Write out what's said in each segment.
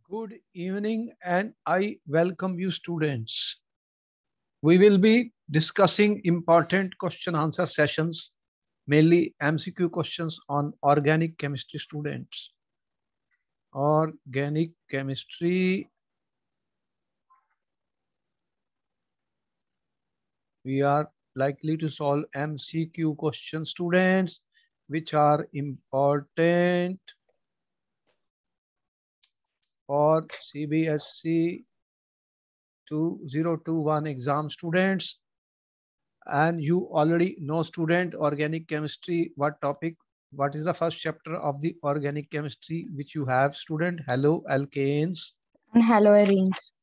Good evening, and I welcome you, students. We will be discussing important question answer sessions, mainly MCQ questions on organic chemistry, students. Organic chemistry, we are likely to solve MCQ questions, students, which are important for CBSE 2021 exam, students. And you already know, student, organic chemistry, what topic, what is the first chapter of the organic chemistry which you have, student? Hello alkanes And haloarenes.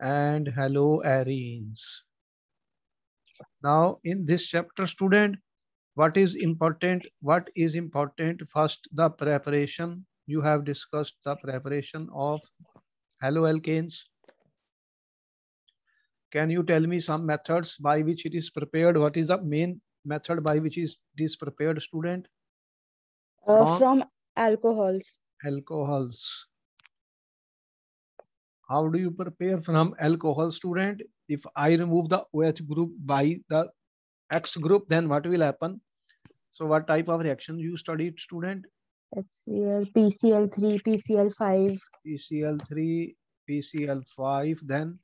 and hello arenes. Now in this chapter, student, what is important first, the preparation. You have discussed the preparation of haloalkanes. Can you tell me some methods by which it is prepared? What is the main method by which it is prepared, student? From From alcohols. alcohols. How do you prepare from alcohol, student? If I remove the OH group by the X group, then what will happen? So what type of reaction you studied, student? HCl, PCl3, PCl5, PCl3, PCl5, then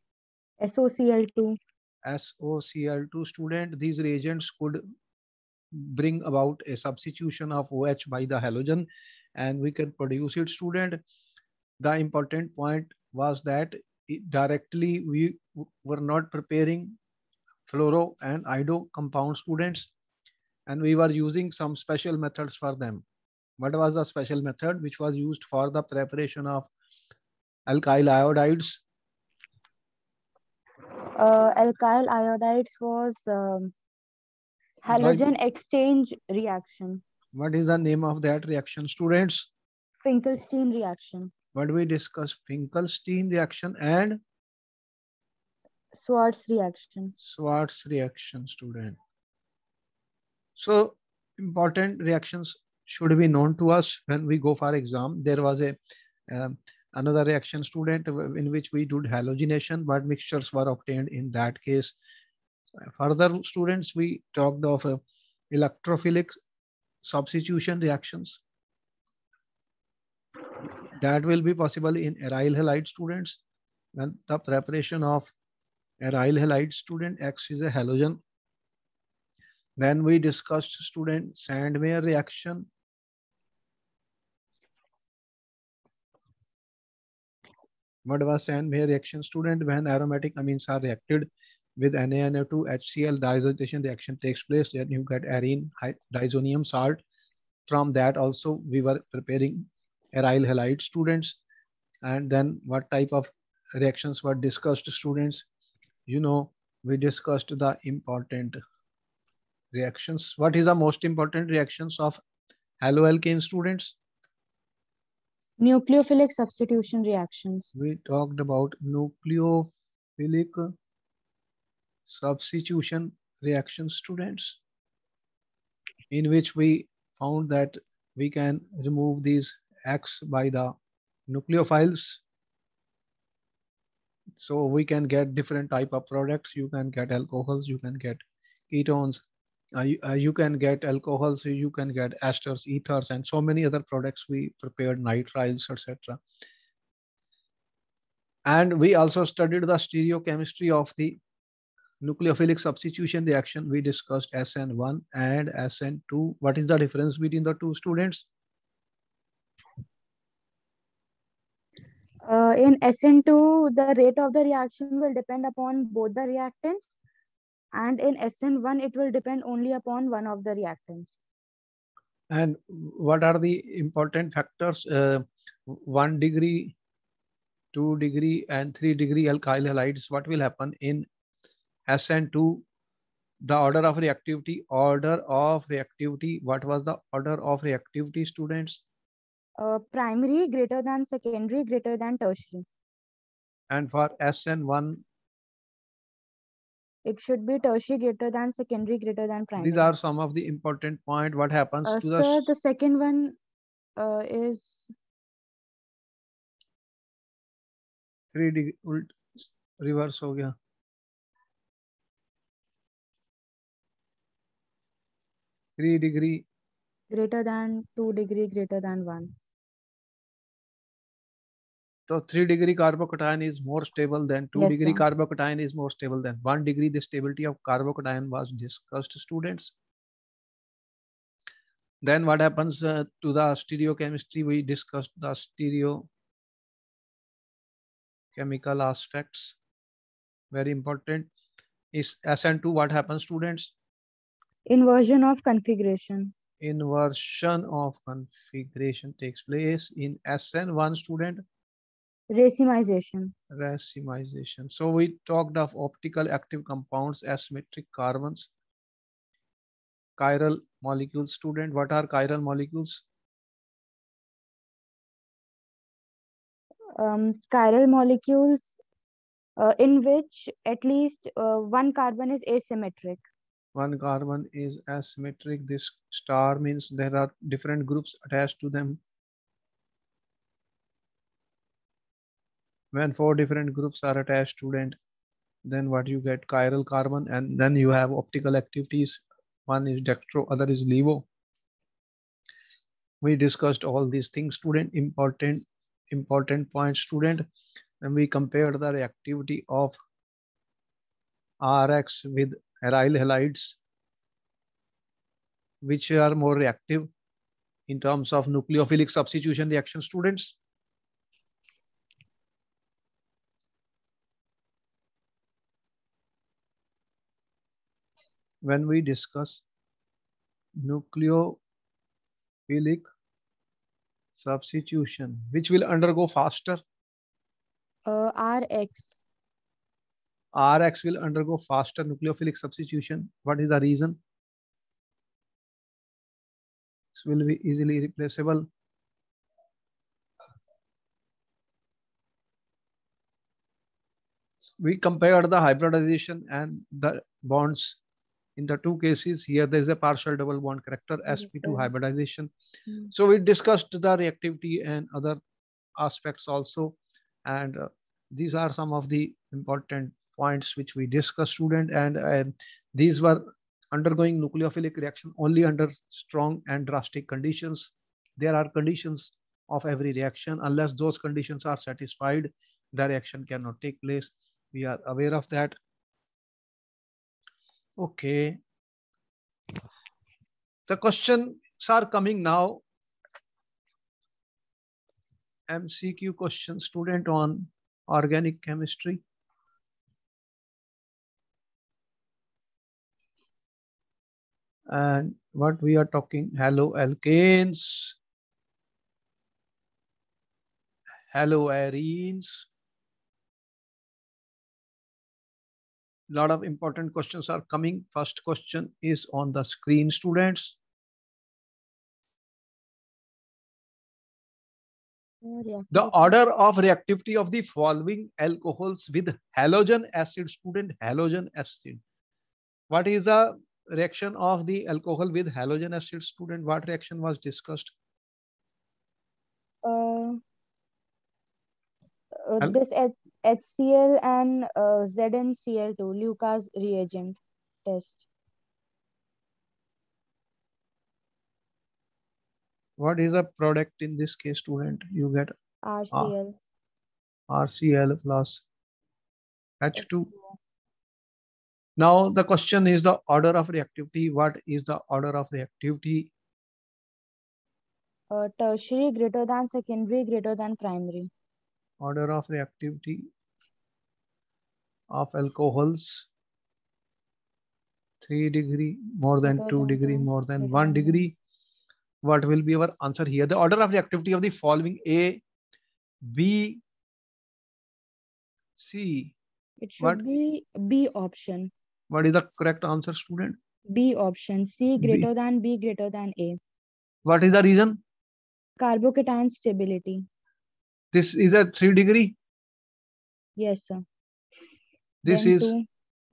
SOCl2. SOCl2, student. These reagents could bring about a substitution of OH by the halogen, and we can produce it, student. The important point was that directly we were not preparing fluoro and ido compound, students, and we were using some special methods for them. What was the special method which was used for the preparation of alkyl iodides? Alkyl iodides was By, halogen exchange reaction. what is the name of that reaction, students? Finkelstein reaction. What we discussed, Finkelstein reaction and Schwarz reaction. Schwarz reaction, student. So important reactions should be known to us when we go for exam. There was a um, another reaction, student, in which we did halogenation, but mixtures were obtained in that case. Further, students, we talked of electrophilic substitution reactions that will be possible in aryl halide, students. When the preparation of aryl halide, student, X is a halogen. Then we discussed, student, Sandmeyer reaction. What was Sandmeyer reaction, student? When aromatic amines are reacted with NaNO2 HCl, diazotization reaction takes place. Then you get arene diazonium salt. From that also we were preparing aryl halide, students. And then what type of reactions were discussed, students? You know, we discussed the important reactions. What is the most important reactions of haloalkane, students? Nucleophilic substitution reactions. We talked about nucleophilic substitution reactions, students, in which we found that we can remove these X by the nucleophiles. So we can get different type of products. You can get alcohols, you can get ketones, you can get alcohols, you can get esters, ethers, and so many other products. We prepared nitriles, etc. And we also studied the stereochemistry of the nucleophilic substitution reaction. We discussed SN1 and SN2. What is the difference between the two, students? In SN2, the rate of the reaction will depend upon both the reactants, and in SN1, it will depend only upon one of the reactants. And what are the important factors? 1 degree, 2 degree, and 3 degree alkyl halides. What will happen in SN2? The order of reactivity. Order of reactivity. What was the order of reactivity, students? Primary greater than secondary greater than tertiary. And for SN1, It should be tertiary greater than secondary greater than primary. these are some of the important point. What happens to the Sir, the second one is 3 degree उल्ट reverse हो गया. 3 degree greater than 2 degree greater than 1. So 3 degree carbocation is more stable than 2 Yes, degree sir. carbocation is more stable than 1 degree. The stability of carbocation was discussed, students. Then what happens to the stereochemistry? We discussed the stereochemical aspects. Very important. Is SN2 what happens, students? Inversion of configuration. Inversion of configuration takes place in SN1, student. Racemization. Racemization. So we talked of optical active compounds, asymmetric carbons, chiral molecules. Student, what are chiral molecules? Chiral molecules in which at least one carbon is asymmetric. One carbon is asymmetric. This star means there are different groups attached to them. When 4 different groups are attached, student, then what you get? Chiral carbon, and then you have optical activities. One is dextro, other is levo. We discussed all these things, student. Important points, student. And we compared the reactivity of RX with aryl halides, which are more reactive in terms of nucleophilic substitution reaction, students. When we discuss nucleophilic substitution, which will undergo faster? RX. RX will undergo faster nucleophilic substitution. What is the reason? This will be easily replaceable. We compared the hybridization and the bonds. In the two cases, here there is a partial double bond character, sp2 hybridization. So we discussed the reactivity and other aspects also, and these are some of the important points which we discussed, student, and these were undergoing nucleophilic reaction only under strong and drastic conditions. There are conditions of every reaction. Unless those conditions are satisfied, the reaction cannot take place. We are aware of that. Okay. The questions are coming now. MCQ question, student, on organic chemistry. And what we are talking, haloalkanes, haloarenes. Lot of important questions are coming. First question is on the screen, students. The order of reactivity of the following alcohols with halogen acid, student, halogen acid. What is the reaction of the alcohol with halogen acid, student? What reaction was discussed? This HCl and ZnCl2, Lucas reagent test. What is the product in this case, student? You get RCl. RCl plus H2. Now the question is the order of reactivity. What is the order of reactivity? Tertiary greater than secondary greater than primary. Order of reactivity of alcohols: 3 degree, more than 2 degree, more than 1 degree. What will be our answer here? The order of reactivity of the following: A, B, C. It should be B option. What is the correct answer, student? B option. C greater than B greater than A. What is the reason? Carbocation stability. This is a 3 degree. Yes, sir. This then is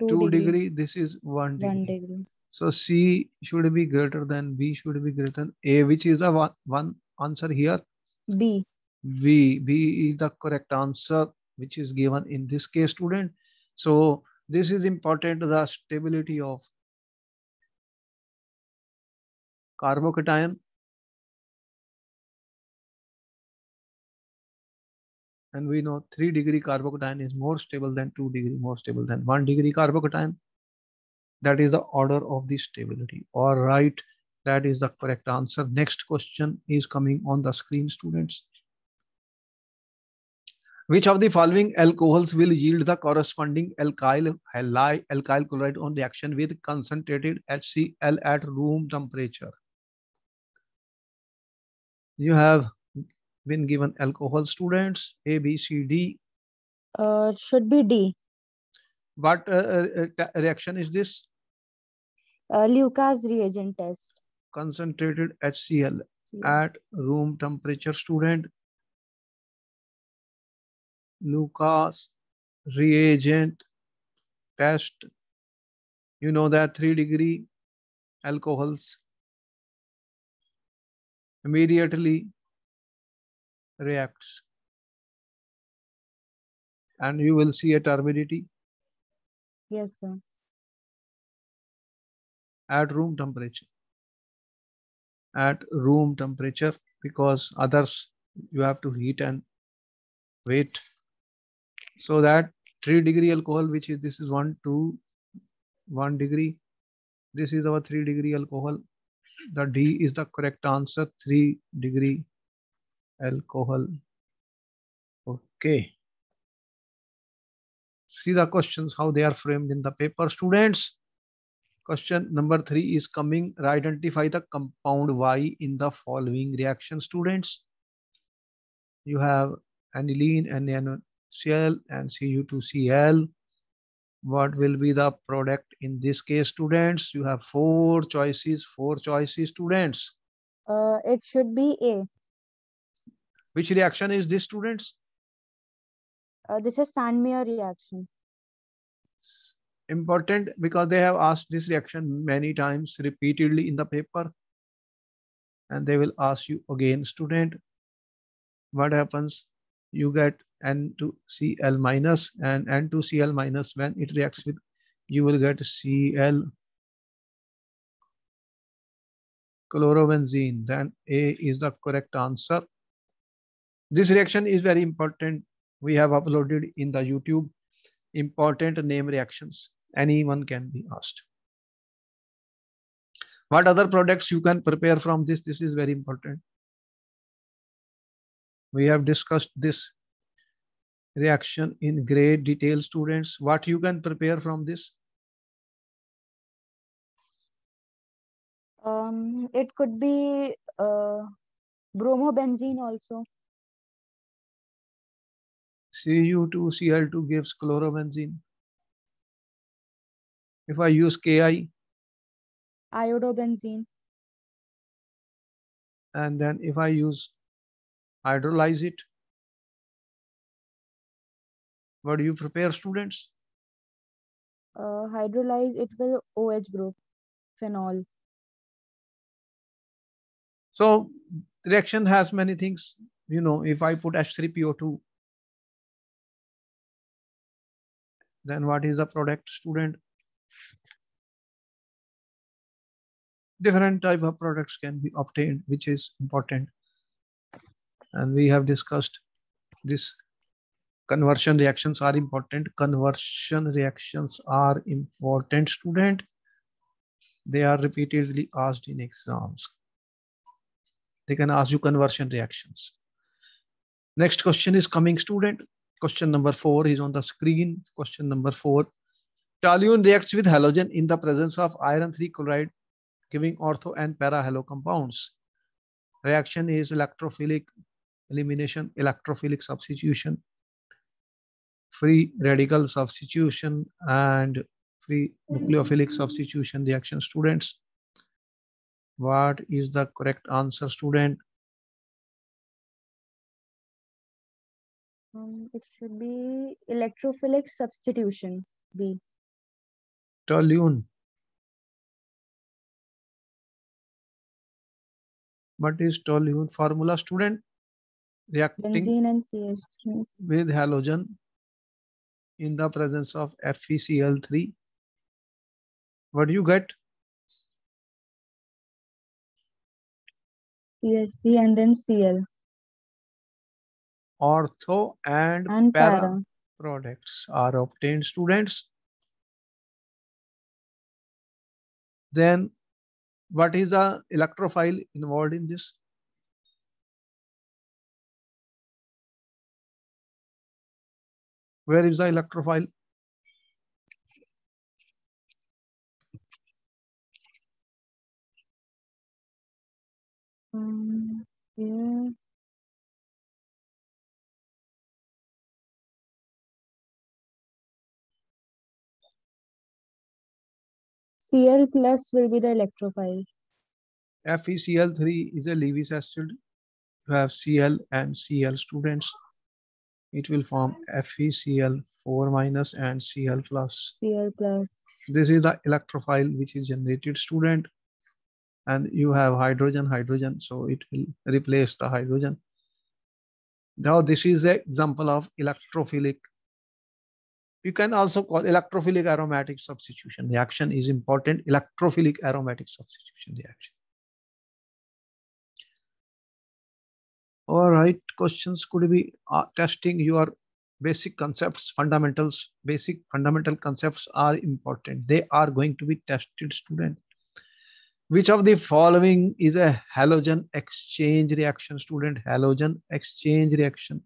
2 degree. This is 1 degree. 1 degree. So C should be greater than B, should be greater than A. Which is the one answer here? B. B is the correct answer. which is given in this case, student. So this is important, the stability of carbocation. And we know 3 degree carbocation is more stable than 2 degree, more stable than 1 degree carbocation. That is the order of the stability. All right, that is the correct answer. Next question is coming on the screen, students. Which of the following alcohols will yield the corresponding alkyl chloride on reaction with concentrated HCl at room temperature? You have been given alcohol, students, A, B, C, D. It should be D. What reaction is this? Lucas reagent test. Concentrated HCl at room temperature, student. Lucas reagent test. You know that 3 degree alcohols immediately reacts, and you will see a turbidity. Yes, sir. At room temperature. At room temperature, because others you have to heat and wait. So that 3 degree alcohol, which is this is 1 2 1 degree. This is our 3 degree alcohol. The D is the correct answer. 3 degree alcohol. Okay. See the questions, how they are framed in the paper, students. Question number 3 is coming. Identify the compound Y in the following reaction, students. You have aniline, NaCl, and Cu2Cl. What will be the product in this case, students? You have 4 choices, students. It should be A. Which reaction is this, students? This is Sandmeyer reaction. Important, because they have asked this reaction many times repeatedly in the paper, and they will ask you again, student. What happens? You get N2Cl minus, and N2Cl minus, when it reacts with, you will get Cl chlorobenzene. Then A is the correct answer. This reaction is very important. We have uploaded in the YouTube important name reactions. Anyone can be asked. What other products you can prepare from this? This is very important. We have discussed this reaction in great detail, students. What you can prepare from this? It could be bromobenzene also. Cu2Cl2 gives chlorobenzene. If I use Ki, Iodobenzene. and then if I use hydrolyze it, what do you prepare, students? Hydrolyze it will OH group, phenol. So reaction has many things. You know, if I put H3PO2, then what is the product, student? Different type of products can be obtained, which is important. And we have discussed this. Conversion reactions are important. Conversion reactions are important, student. They are repeatedly asked in exams. They can ask you conversion reactions. Next question is coming, student. Question number 4 is on the screen. Question number 4. Toluene reacts with halogen in the presence of iron 3 chloride, giving ortho and para halo compounds. Reaction is electrophilic elimination, electrophilic substitution, free radical substitution, and free nucleophilic substitution reaction, students. What is the correct answer, student? It should be electrophilic substitution, B. Toluene. What is toluene formula, student? Reacting Benzene and CH3. with halogen. in the presence of FeCl3. What do you get? CHC and then Cl. Ortho and para para products are obtained, students. Then what is the electrophile involved in this? Where is the electrophile? Here. Cl plus will be the electrophile. FeCl3 is a Lewis acid. You have Cl and Cl, students. It will form FeCl4 minus and Cl plus. Cl plus. This is the electrophile which is generated, student. And you have hydrogen, so it will replace the hydrogen. Now this is an example of electrophilic. You can also call electrophilic aromatic substitution reaction is important. Electrophilic aromatic substitution reaction. All right, questions could be testing your basic concepts, fundamentals. Basic fundamental concepts are important. They are going to be tested, student. Which of the following is a halogen exchange reaction, student? Halogen exchange reaction.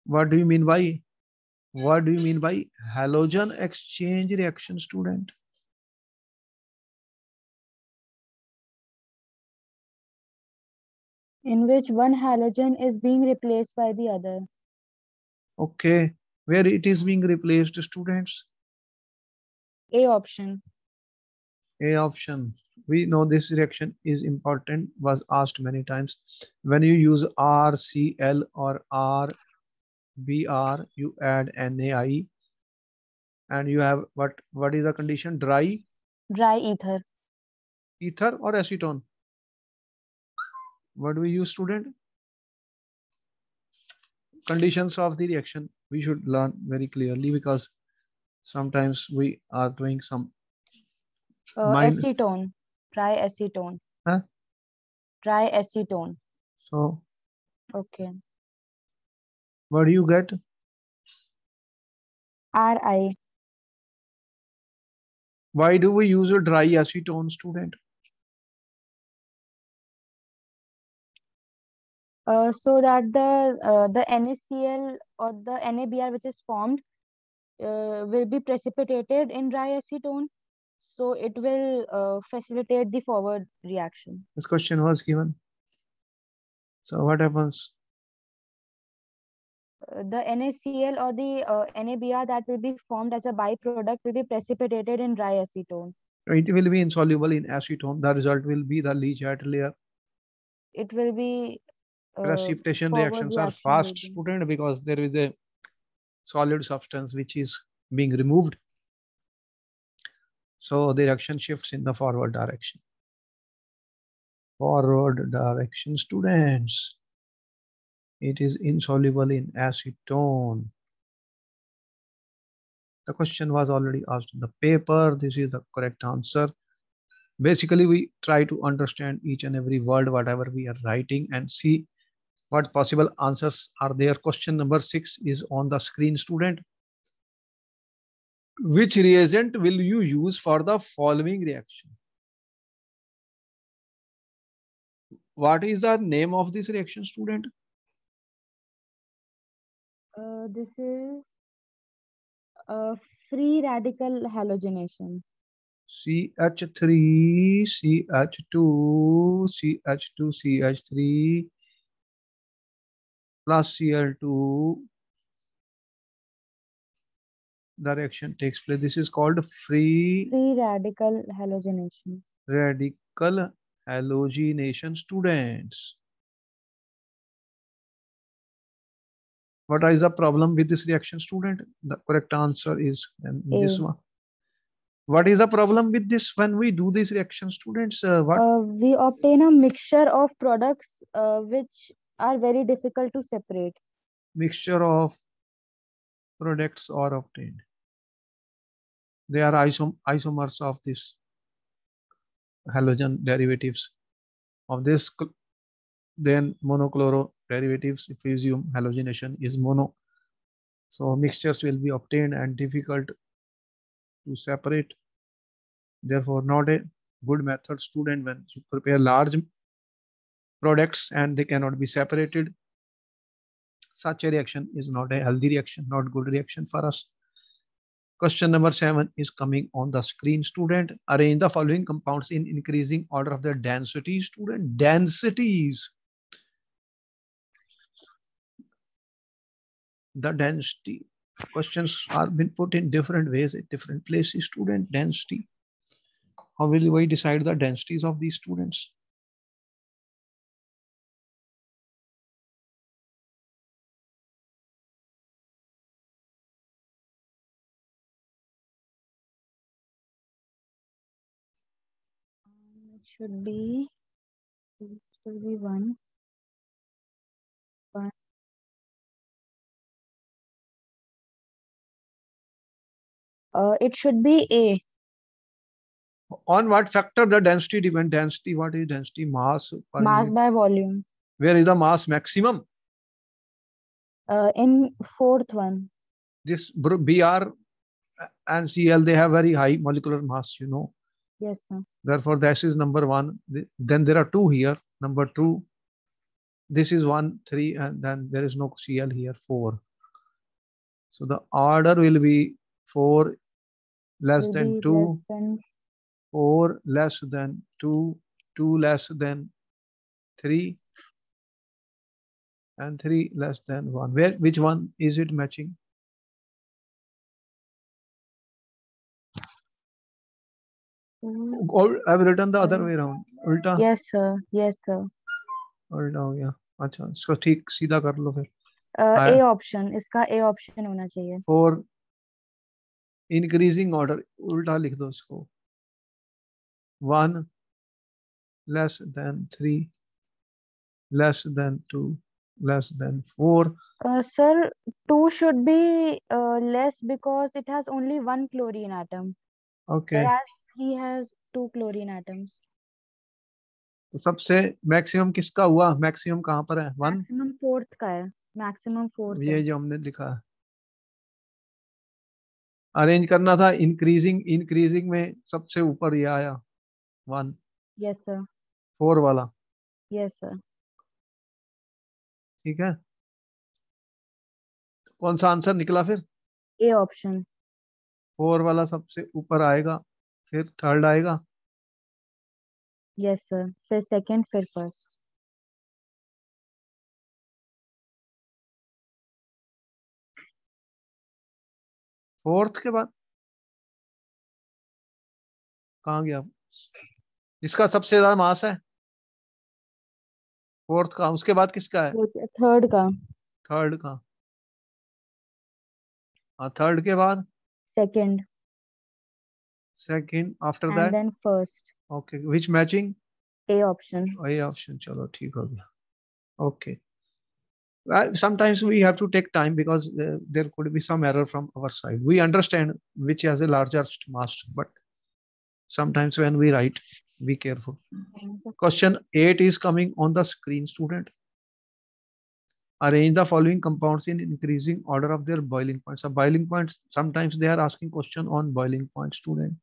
What do you mean by? What do you mean by halogen exchange reaction, student? In which one halogen is being replaced by the other. Okay, where it is being replaced, students? A option. A option. We know this reaction is important, was asked many times. When you use RCl or RBr, you add NaI and you have what is the condition? Dry ether. Ether or acetone? What do we use, student? Conditions of the reaction we should learn very clearly, because sometimes we are doing some acetone. Triacetone. Huh? Triacetone. So okay. What do you get? Ri. Why do we use a dry acetone, student? So that the NaCl or the NaBr which is formed will be precipitated in dry acetone, so it will facilitate the forward reaction. This question was given. So what happens? The NaCl or the NaBr that will be formed as a byproduct will be precipitated in dry acetone. It will be insoluble in acetone. The result will be the Le-Chat layer. It will be precipitation reactions are fast, student, because there is a solid substance which is being removed. So the reaction shifts in the forward direction. Forward direction, students. It is insoluble in acetone. The question was already asked in the paper. This is the correct answer. Basically, we try to understand each and every word, whatever we are writing, and see what possible answers are there. Question number 6 is on the screen, student. Which reagent will you use for the following reaction? What is the name of this reaction, student? This is free radical halogenation. CH3, CH2, CH2, CH3 plus Cl2. The reaction takes place. This is called free radical halogenation. Radical halogenation, students. What is the problem with this reaction, student? The correct answer is this one. What is the problem with this when we do this reaction, students? We obtain a mixture of products which are very difficult to separate. Mixture of products are obtained. They are isomers of this halogen derivatives of this. Then monochloro derivatives, fusium halogenation is mono. So mixtures will be obtained and difficult to separate. Therefore, not a good method, student, when you prepare large products and they cannot be separated. Such a reaction is not a healthy reaction, not good reaction for us. Question number 7 is coming on the screen, student. Arrange the following compounds in increasing order of their density, student. Densities. The density. Questions are been put in different ways at different places, student. Density. How will we decide the densities of these students? It should be 1. It should be A. On what factor the density depend? Density, what is density? Mass per Mass unit. by volume. Where is the mass maximum? In fourth one. This Br and Cl, they have very high molecular mass, you know. Yes, sir. Therefore, this is number 1. Then there are 2 here. Number 2, this is 1, 3, and then there is no Cl here, 4. So the order will be 4 less Will than be 2, less than 4 less than 2, 2 less than 3, and 3 less than 1. Which one is it matching? Or I've written the other way around. उल्टा Yes, sir. Yes, sir. उल्टा हो गया. अच्छा, इसको ठीक सीधा कर लो फिर. A option. इसका A option होना चाहिए. For increasing order, उल्टा लिख दो इसको. 1 less than 3, less than 2, less than 4. Sir, 2 should be less because it has only 1 chlorine atom. Okay. Whereas 3 has 2 chlorine atoms. तो सबसे मैक्सिमम किसका हुआ? मैक्सिमम कहाँ पर है? 1. मैक्सिमम फोर्थ का है. मैक्सिमम फोर्थ ये है. जो हमने लिखा है, अरेंज करना था. इंक्रीजिंग में सबसे ऊपर ये आया 1. Yes sir. 4 वाला. Yes sir. ठीक है. कौन सा आंसर निकला फिर? A option. 4 वाला सबसे ऊपर आएगा, फिर थर्ड आएगा. Yes sir. फिर सेकंड, फिर फर्स्ट. फोर्थ के बाद कहाँ गया? जिसका सबसे ज्यादा मास है फोर्थ का, उसके बाद किसका है? थर्ड का. थर्ड का. हाँ, थर्ड के बाद second. Second. After and that then first. Okay. Which matching? A option. A option. चलो ठीक हो गया. Okay. Sometimes we have to take time because there could be some error from our side. We understand which has a largest mass, but sometimes when we write, be careful. Question 8 is coming on the screen, student. Arrange the following compounds in increasing order of their boiling points. So boiling points, sometimes they are asking question on boiling point, student.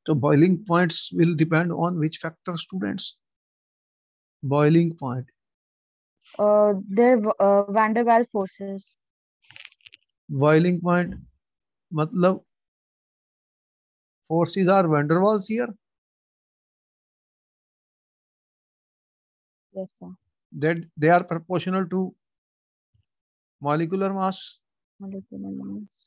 So boiling points will depend on which factor, students? Boiling point. Their van der Waals forces. Boiling point, matlab forces are van der Waals here. Yes, sir. That they are proportional to molecular mass. Molecular mass.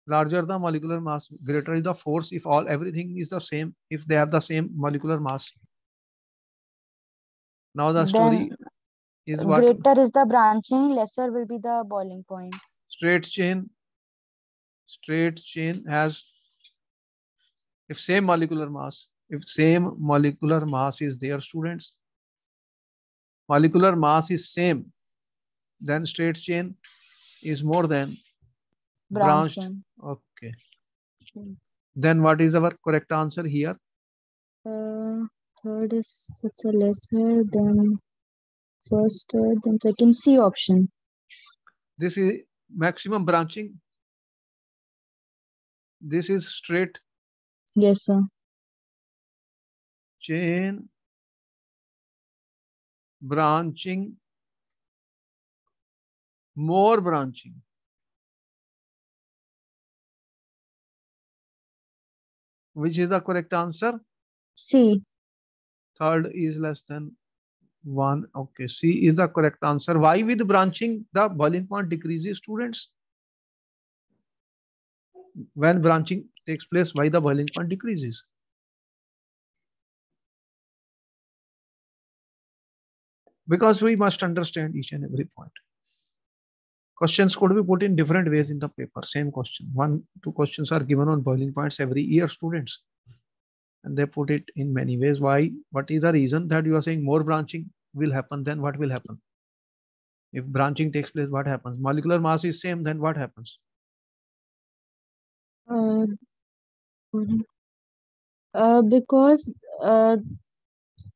Larger the molecular mass, greater is the force. If everything is the same, if they have the same molecular mass. Now the story is what? Greater is the branching, lesser will be the boiling point. Straight chain has, if same molecular mass is there, students, molecular mass is same, Then straight chain is more than Branch branched. chain. Okay. Hmm. Then what is our correct answer here? Third is such a lesser, then first, third, then second. C option. This is maximum branching. This is straight Yes, sir. chain branching, more branching. Which is the correct answer? C. Third is less than 1. Okay, C is the correct answer. Why with branching the boiling point decreases, students? When branching takes place, why the boiling point decreases? Because we must understand each and every point. Questions could be put in different ways in the paper. Same question. 1, 2 questions are given on boiling points every year, students. And they put it in many ways. Why? What is the reason that you are saying more branching will happen? Then what will happen? If branching takes place, what happens? Molecular mass is same, then what happens? Uh, because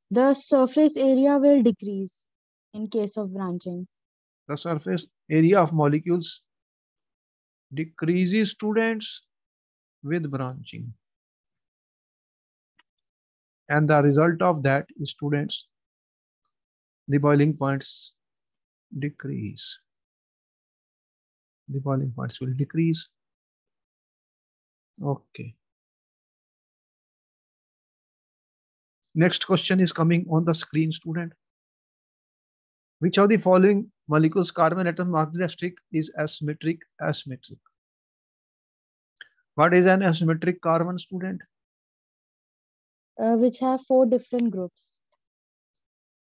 the surface area will decrease in case of branching. The surface area of molecules decreases, students, with branching. And the result of that is, students, the boiling points decrease. The boiling points will decrease. Okay. Next question is coming on the screen, student. Which of the following molecules carbon atom marked the streak is asymmetric? Asymmetric. What is an asymmetric carbon, student? Which have 4 different groups.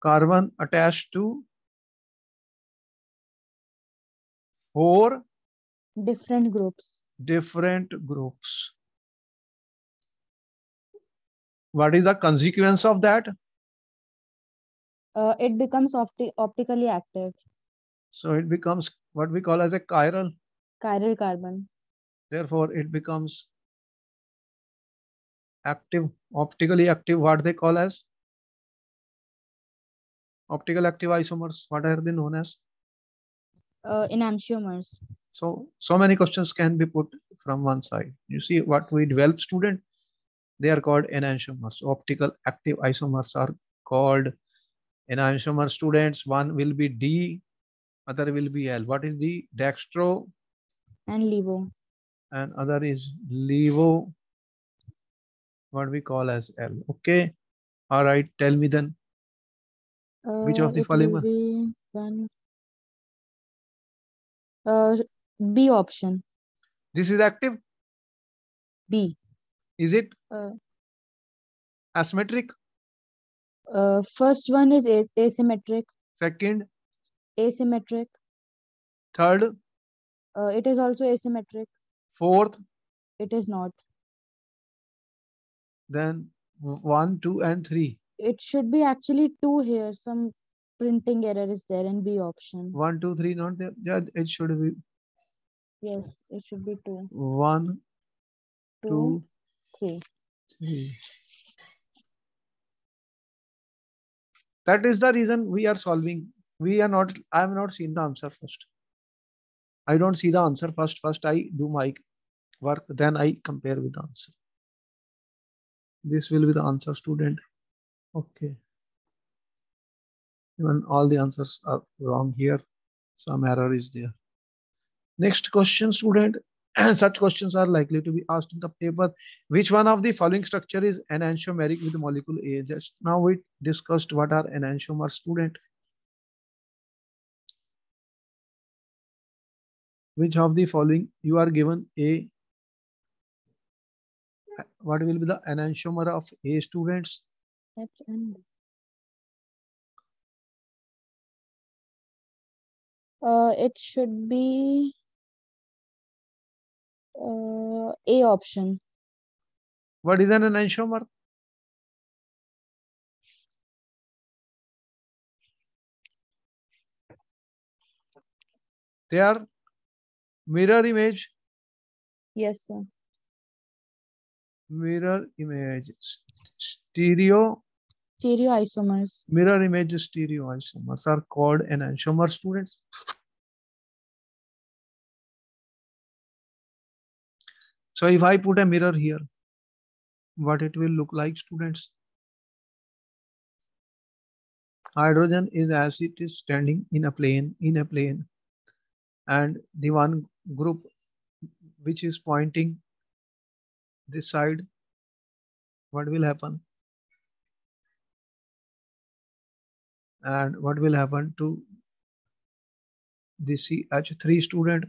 Carbon attached to 4 Different groups. different groups. What is the consequence of that? It becomes optically active. So it becomes what we call as a chiral. Chiral carbon. Therefore, it becomes active, optically active, what they call as optical active isomers. What are they known as? Enantiomers. So many questions can be put from one side. You see what we develop, student? They are called enantiomers. Optical active isomers are called enantiomer, students. One will be D, other will be L. What is the dextro? And levo. And other is levo, what we call as L. Okay. All right. Tell me then, which of the It will following? be one. B option. This is active. B. Is it Uh, asymmetric? First one is asymmetric. Second, Asymmetric. third, It is also asymmetric. fourth, It is not. then 1, 2, and 3. It should be actually 2 here. Some printing error is there in B option. 1, 2, 3, not there. Yeah, it should be Yes, it should be 2. 1, 2, 2, 3. 3. That is the reason we are solving. We are not, I have not seen the answer first. I don't see the answer first. First, I do my work, then I compare with the answer. This will be the answer, student. Okay. Even all the answers are wrong here. Some error is there. Next question, student. Such questions are likely to be asked in the paper. Which one of the following structure is enantiomeric with molecule A? Just now we discussed what are enantiomers, student. Which of the following you are given A? What will be the enantiomer of A, students? It should be A option. What is an enantiomer? They are mirror image. Yes, sir. Mirror image. Stereo. Stereoisomers. Mirror image stereoisomers are called enantiomer, students. So if I put a mirror here, what it will look like, students? Hydrogen is as it is standing in a plane, and the one group which is pointing this side, what will happen? And what will happen to the CH3 student?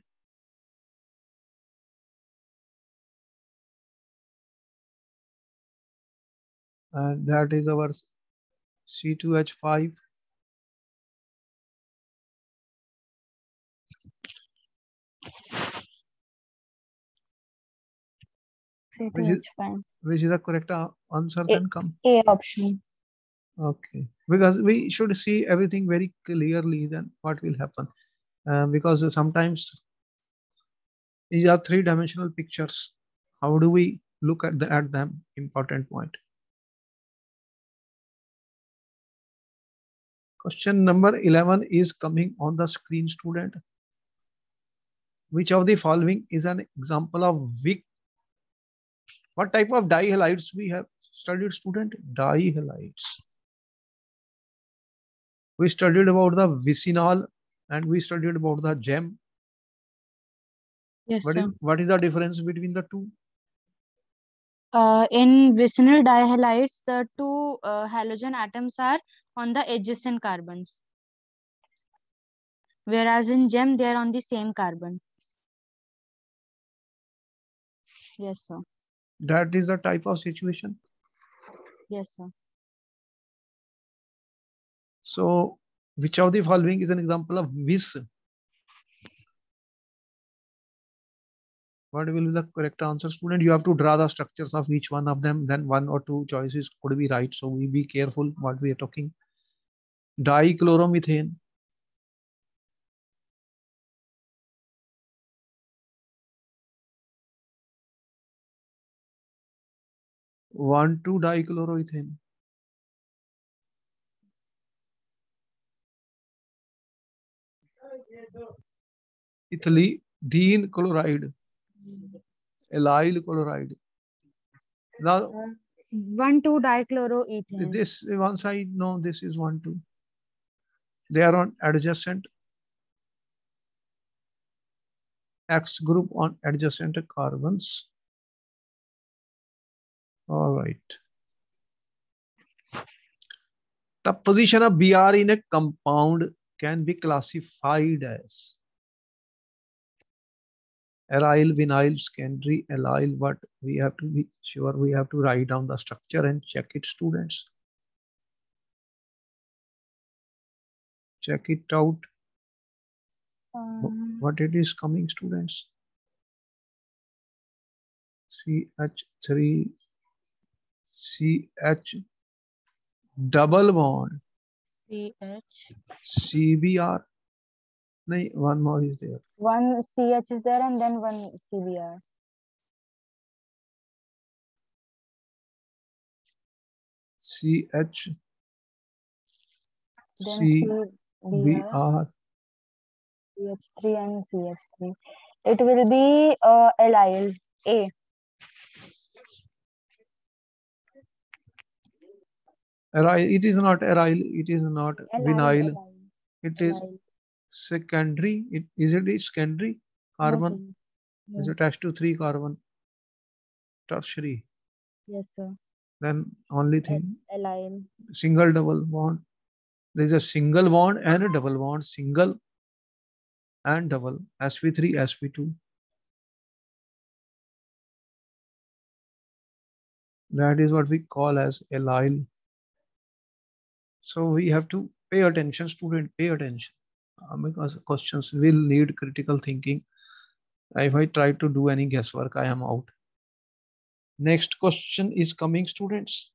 And that is our C2H5. C2H5. Which is the correct answer? A, Then come. A option. Okay, because we should see everything very clearly, then what will happen? Because sometimes these are three-dimensional pictures. How do we look at them? Important point. Question number 11 is coming on the screen, student. Which of the following is an example of weak? What type of dihalides we have studied, student? Dihalides. We studied about the vicinal and we studied about the gem. Yes, sir. What is the difference between the two? In vicinal dihalides, the two halogen atoms are on the adjacent carbons, whereas in gem they are on the same carbon. Yes, sir. That is the type of situation. Yes, sir. So, which of the following is an example of vis? What will be the correct answer, student? You have to draw the structures of each one of them. Then one or two choices could be right. So we be careful what we are talking. Dichloromethane. 1,2-dichloroethane. Ethylene chloride. Allyl chloride. Now 1,2-dichloroethane. this one side, no, this is 1,2. They are on adjacent X group on adjacent carbons. All right. The position of Br in a compound can be classified as aryl, vinyl, secondary, allyl. But we have to be sure we have to write down the structure and check it, students. Check it out. What it is coming, students? CH3, CH double bond. CH. CBr. No, one more is there. One CH is there and then one CBr. CH. Then CBr. CH3 and CH3. It will be allyl. A. Aryl. It is not aryl. It is not vinyl. Allyl. It is secondary. Is it secondary carbon? No, Is attached to 3 carbon. Tertiary. yes, sir. Then only thing. Allyl. Single double bond. There is a single bond and a double bond. Single and double. sp3, sp2. That is what we call as allyl. So we have to pay attention, student. Pay attention. Because questions will need critical thinking. If I try to do any guesswork, I am out. Next question is coming, students.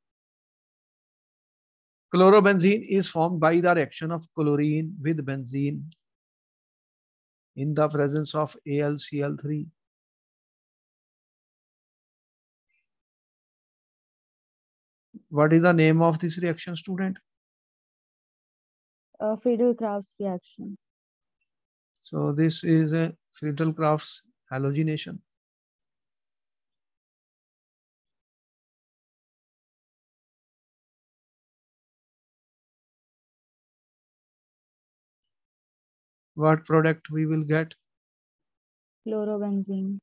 Chlorobenzene is formed by the reaction of chlorine with benzene. in the presence of AlCl3. What is the name of this reaction, student? Friedel-Crafts reaction. So this is a Friedel-Crafts halogenation. What product we will get? Chlorobenzene.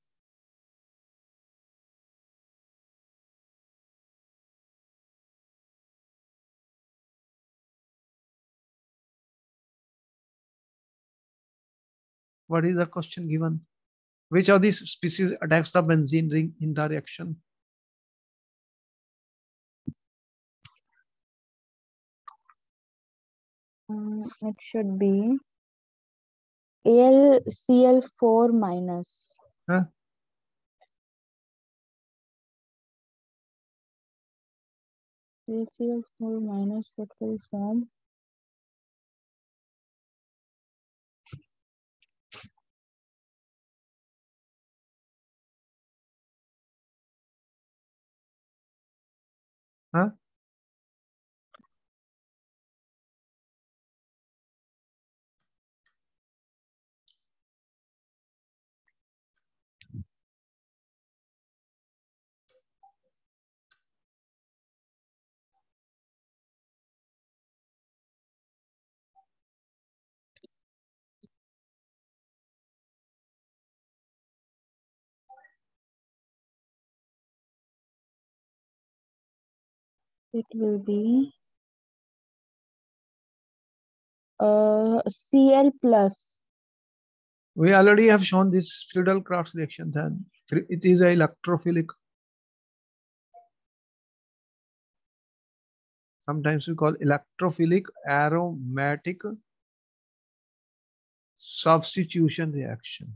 What is the question given? Which of these species attacks the benzene ring in the reaction? It should be AlCl4 minus. Huh? AlCl4 minus, that will form Huh? it will be Cl plus. We already have shown this Friedel-Crafts reaction. Then it is a electrophilic. Sometimes we call electrophilic aromatic substitution reaction.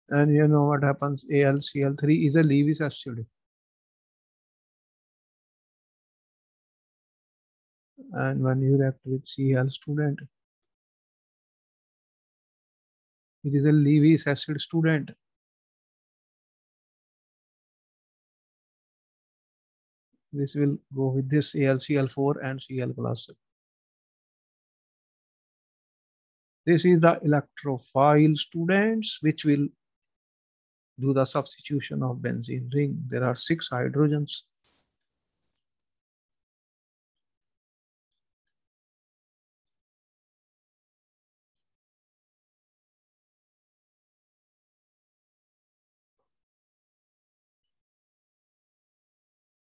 And you know what happens? AlCl3 is a Lewis acid. And when you react with Cl, student, it is a Lewis acid, student. This will go with this AlCl4 and Cl plus. This is the electrophile, students, which will do the substitution of benzene ring. There are 6 hydrogens.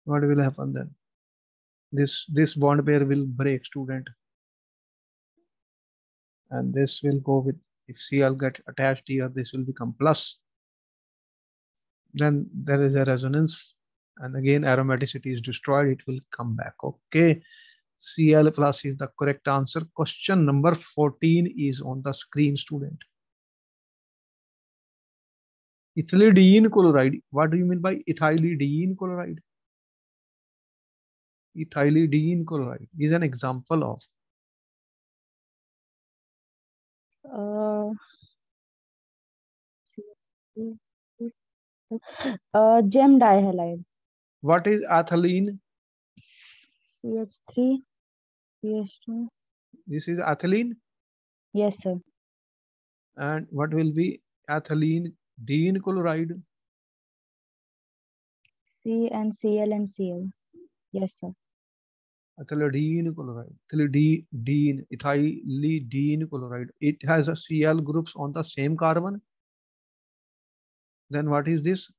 What will happen then? This bond pair will break, student. And this will go with, if Cl get attached here, this will become plus. Then there is a resonance. And again, aromaticity is destroyed. It will come back. Okay. Cl plus is the correct answer. Question number 14 is on the screen, student. Ethylidene chloride. What do you mean by ethylidene chloride? Ethylidene chloride is an example of gem dihalide. what is ethylene? CH3, CH2. This is ethylene. Yes, sir. And what will be ethylene dene chloride? C and Cl and Cl. Yes, sir. Ethylidene chloride. Ethylidene chloride. It has a Cl groups on the same carbon. Then what is this?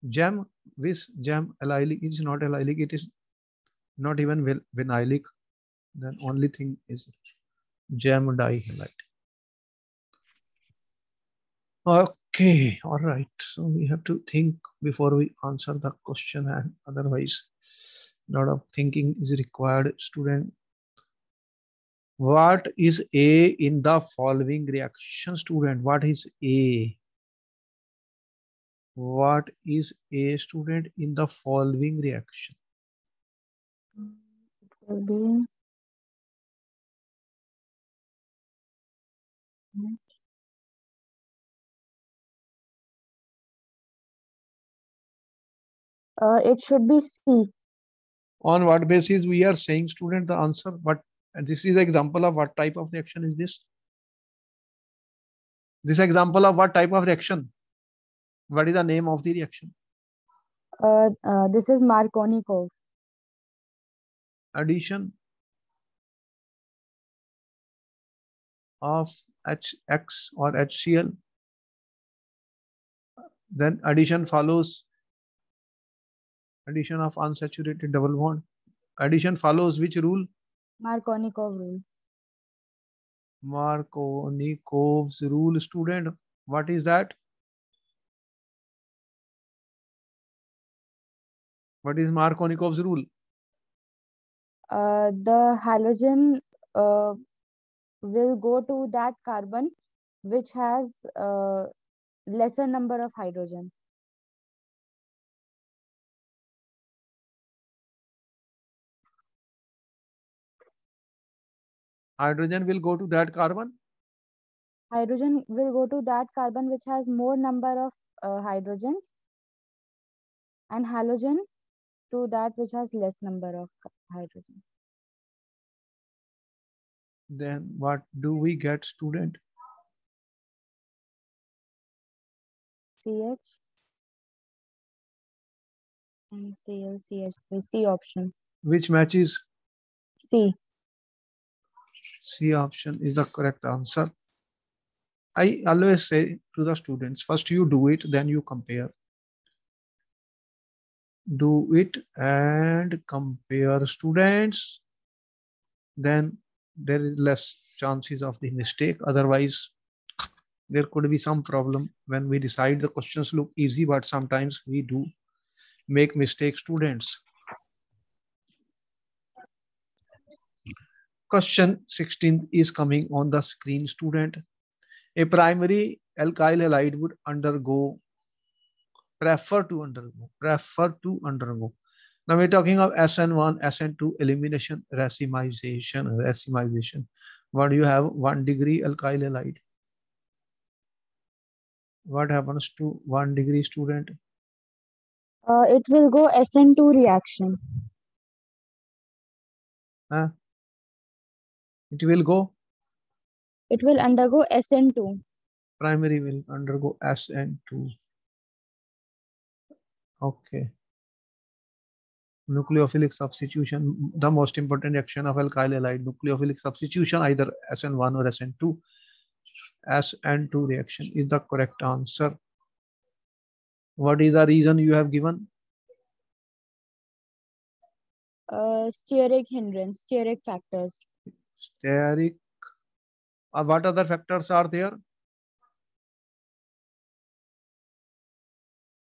Gem. This gem allylic is not allylic. It is not even vinylic. Then only thing is gem dihalide. Okay, all right. So we have to think before we answer the question, and otherwise, a lot of thinking is required, student. What is A in the following reaction, student? What is A? What is A student in the following reaction? It will be it should be C. On what basis we are saying student the answer? But this is the example of what type of reaction is this? This example of what type of reaction? What is the name of the reaction? This is Markovnikov. Addition of HX or HCl. Then addition follows addition of unsaturated double bond. Addition follows which rule? Markovnikov rule. Markovnikov's rule student. What is that? What is Markovnikov's rule? The halogen will go to that carbon which has lesser number of hydrogen. Hydrogen will go to that carbon. Hydrogen will go to that carbon which has more number of hydrogens, and halogen to that which has less number of hydrogen. Then what do we get student? CH and Cl, CH3, C option. Which matches? C. C option is the correct answer. I always say to the students, first you do it, then you compare. Do it and compare students. Then there is less chances of the mistake. Otherwise, there could be some problem when we decide the questions look easy, but sometimes we do make mistakes, students. Question 16 is coming on the screen, student. A primary alkyl halide would prefer to undergo. Now we're talking of SN1, SN2 elimination, racemization. What do you have? 1 degree alkyl halide. What happens to 1 degree, student? It will go SN2 reaction. It will go? It will undergo SN2. Primary will undergo SN2. Okay. Nucleophilic substitution, the most important reaction of alkyl halide. Nucleophilic substitution, either SN1 or SN2. SN2 reaction is the correct answer. What is the reason you have given? Steric hindrance, steric factors. Steric. What other factors are there?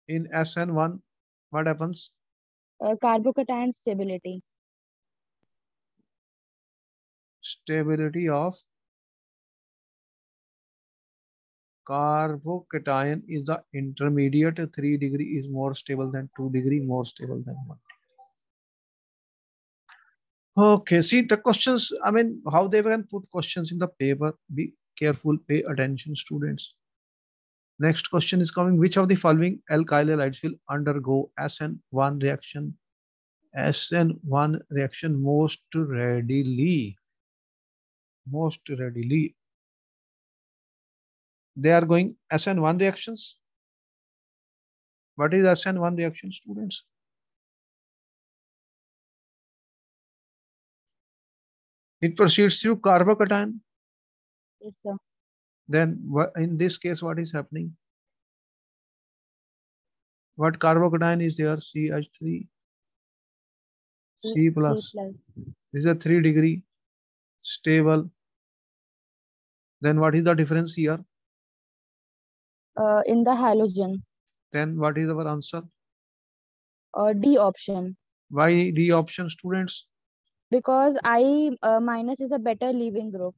In SN1, what happens? Carbocation stability. Stability of carbocation is the intermediate. 3 degree is more stable than 2 degree, more stable than 1. Okay, see the questions, I mean, how they can put questions in the paper. Be careful, pay attention, students. Next question is coming. Which of the following alkyl halides will undergo SN1 reaction? SN1 reaction most readily. Most readily. They are going SN1 reactions. What is SN1 reaction, students? It proceeds through carbocation. Yes, sir. Then in this case, what is happening? What carbocation is there? CH3, C plus. This is a 3 degree stable. Then what is the difference here? In the halogen. Then what is our answer? D option. Why D option, students? Because I minus is a better leaving group.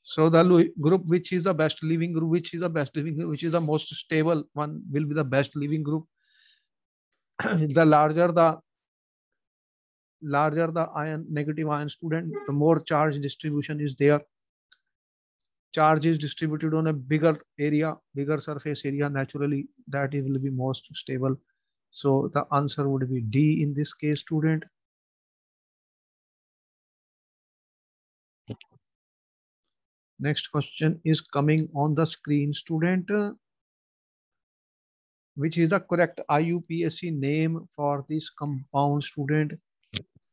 So the group which is the best living group, which is the best living group, which is the most stable one will be the best living group. The larger the ion, negative ion student, the more charge distribution is there. Charge is distributed on a bigger area, bigger surface area, naturally that it will be most stable. So the answer would be D in this case, student. Next question is coming on the screen, student. Which is the correct IUPAC name for this compound, student?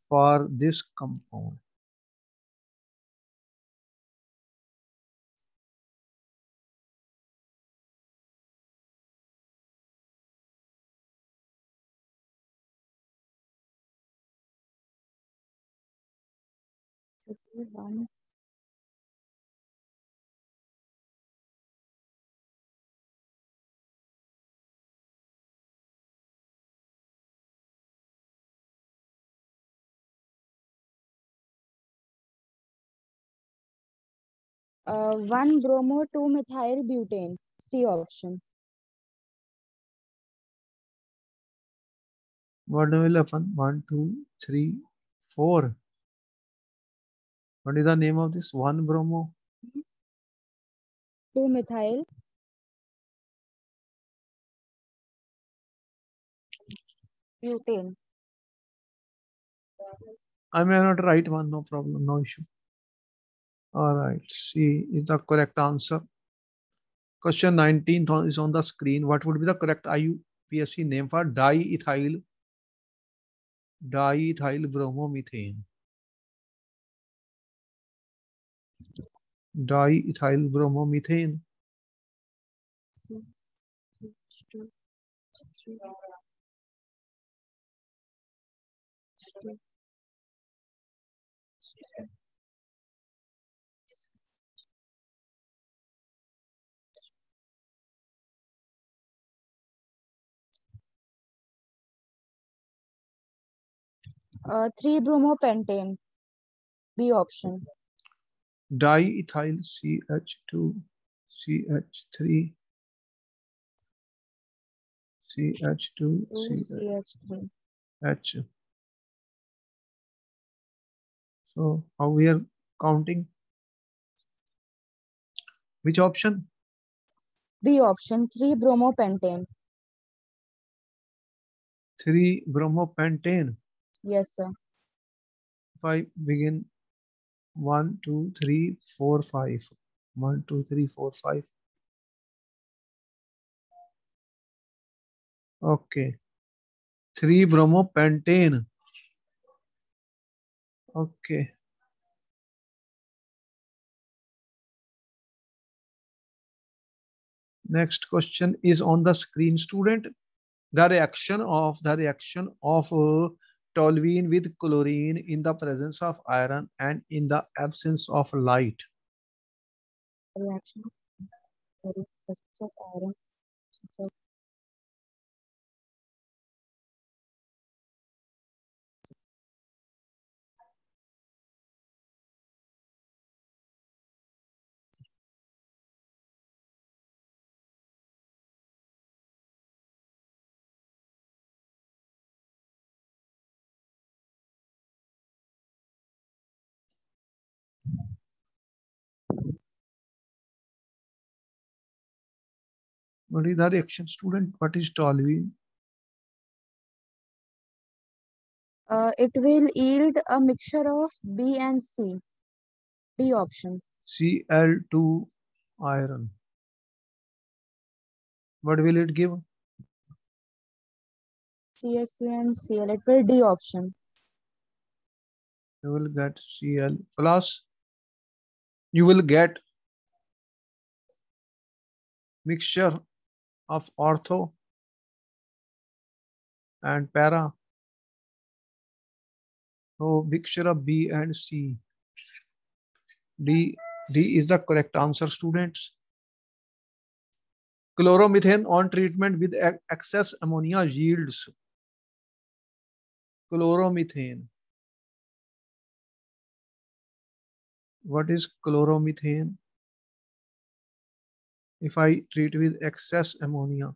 For this compound. One. One bromo, two methyl butane. C option. What will happen? 1, 2, 3, 4. What is the name of this? 1 bromo. 2 methyl butane. I may not write one, no problem, no issue. All right, C is the correct answer. Question 19 is on the screen. What would be the correct IUPAC name for diethyl bromomethane? Diethyl bromomethane. Three bromopentane. B option. Diethyl CH2 CH3 CH2 CH3. CH. So how we are counting? Which option? B option. 3 bromopentane. 3 bromopentane. Yes, sir. If I begin 1, 2, 3, 4, 5. 1, 2, 3, 4, 5. Okay. 3 bromopentane. Okay. Next question is on the screen, student. The reaction of toluene with chlorine in the presence of iron and in the absence of light. Reaction. Presence of iron. What is the reaction, student? What is toluene? It will yield a mixture of B and C. B option. Cl2 iron. What will it give? CSU and Cl. It will D option. You will get Cl plus. You will get mixture of ortho and para. So mixture of B and C. D is the correct answer, students. Chloromethane on treatment with excess ammonia yields. Chloromethane. What is chloromethane? If I treat with excess ammonia,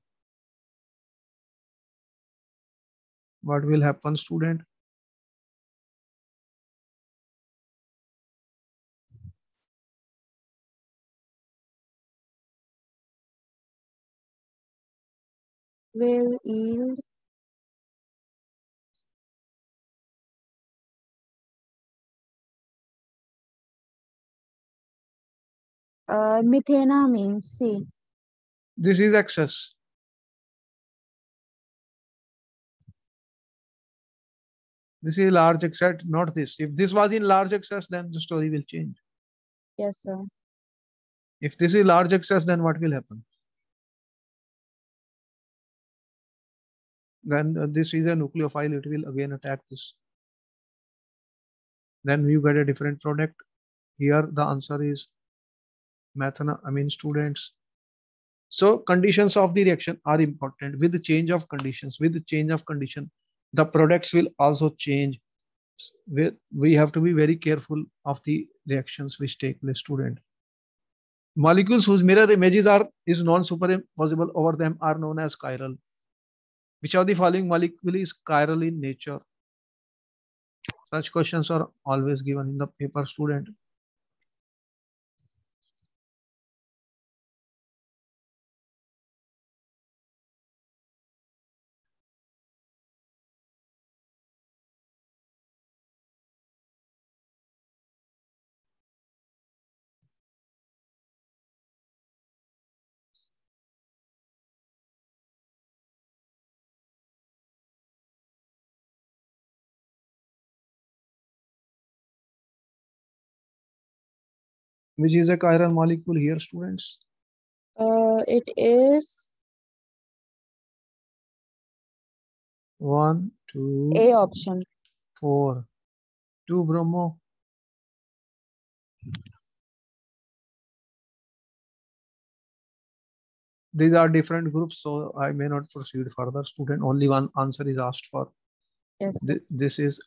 what will happen, student? Will yield methanamine C. This is excess. This is large excess, not this. If this was in large excess, then the story will change. Yes, sir. If this is large excess, then what will happen? Then this is a nucleophile, it will again attack this. Then you get a different product. Here the answer is methanamine, students. So conditions of the reaction are important. With the change of conditions, the products will also change. We have to be very careful of the reactions which take place, student. Molecules whose mirror images is non-superimposable over them are known as chiral. Which of the following molecule is chiral in nature? Such questions are always given in the paper, student. Which is a chiral molecule here, students? It is 1, 2, A option. 4, 2-bromo. These are different groups, so I may not proceed further. Student, only one answer is asked for. Yes, sir. This is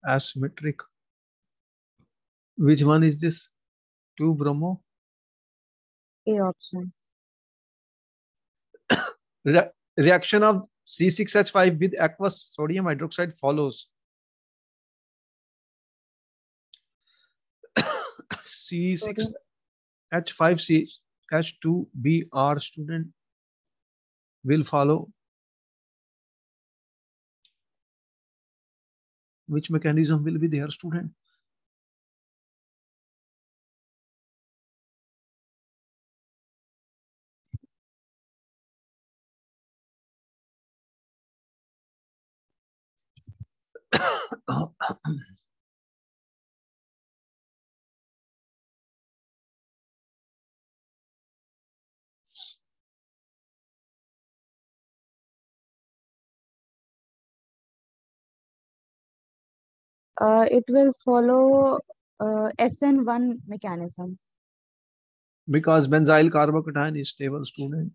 asymmetric. Which one is this? 2-bromo. A option. Reaction of C6H5 with aqueous sodium hydroxide follows. C6H5CH2Br, student, will follow. Which mechanism will be there, student? It will follow SN1 mechanism. Because benzyl carbocation is stable, student.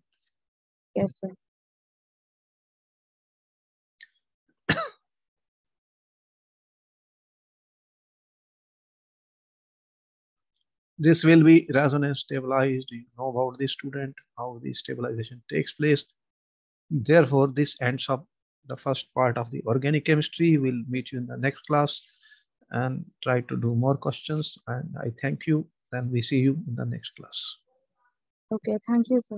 Yes, sir. This will be resonance stabilized. You know about this, student, how the stabilization takes place. Therefore, this ends up the first part of the organic chemistry. We'll meet you in the next class and try to do more questions. And I thank you. Then we see you in the next class. Okay, thank you, sir.